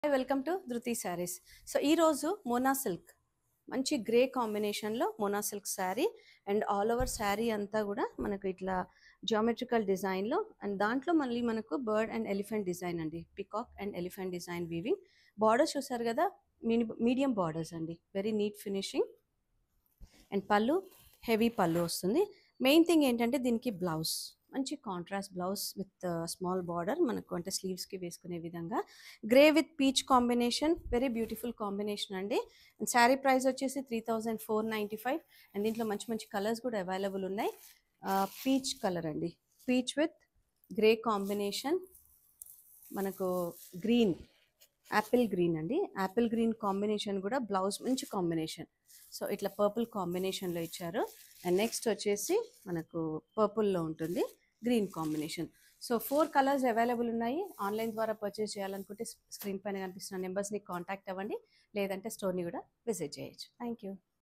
Welcome to ధృతి saris. So ఈరోజు Mona silk మంచి గ్రే కాంబినేషన్లో Mona silk sari and all over sari అంతా కూడా మనకు ఇట్లా జియోమెట్రికల్ డిజైన్లో అండ్ దాంట్లో మళ్ళీ మనకు బర్డ్ అండ్ ఎలిఫెంట్ డిజైన్ అండి, peacock and elephant design weaving. Borders చూసారు కదా, మీడియం బార్డర్స్ అండి, వెరీ నీట్ ఫినిషింగ్. అండ్ పళ్ళు హెవీ పళ్ళు వస్తుంది. మెయిన్ థింగ్ ఏంటంటే దీనికి బ్లౌజ్ మంచి contrast blouse with small border, మనకు అంటే స్లీవ్స్కి వేసుకునే విధంగా grey with peach combination, very beautiful combination అండి. అండ్ శారీ ప్రైస్ వచ్చేసి 3495 అండ్ దీంట్లో మంచి మంచి కలర్స్ కూడా అవైలబుల్ ఉన్నాయి. పీచ్ కలర్ అండి, పీచ్ విత్ గ్రే కాంబినేషన్, మనకు గ్రీన్ యాపిల్ గ్రీన్ అండి, యాపిల్ గ్రీన్ కాంబినేషన్ కూడా బ్లౌజ్ మంచి కాంబినేషన్. సో ఇట్లా పర్పుల్ కాంబినేషన్లో ఇచ్చారు. అండ్ నెక్స్ట్ వచ్చేసి మనకు పర్పుల్లో ఉంటుంది green combination. So 4 colours available ఉన్నాయి. ఆన్లైన్ ద్వారా పర్చేస్ చేయాలనుకుంటే స్క్రీన్ పైన కనిపిస్తున్న నెంబర్స్ని కాంటాక్ట్ అవ్వండి, లేదంటే స్టోర్ని కూడా విజిట్ చేయొచ్చు. Thank you.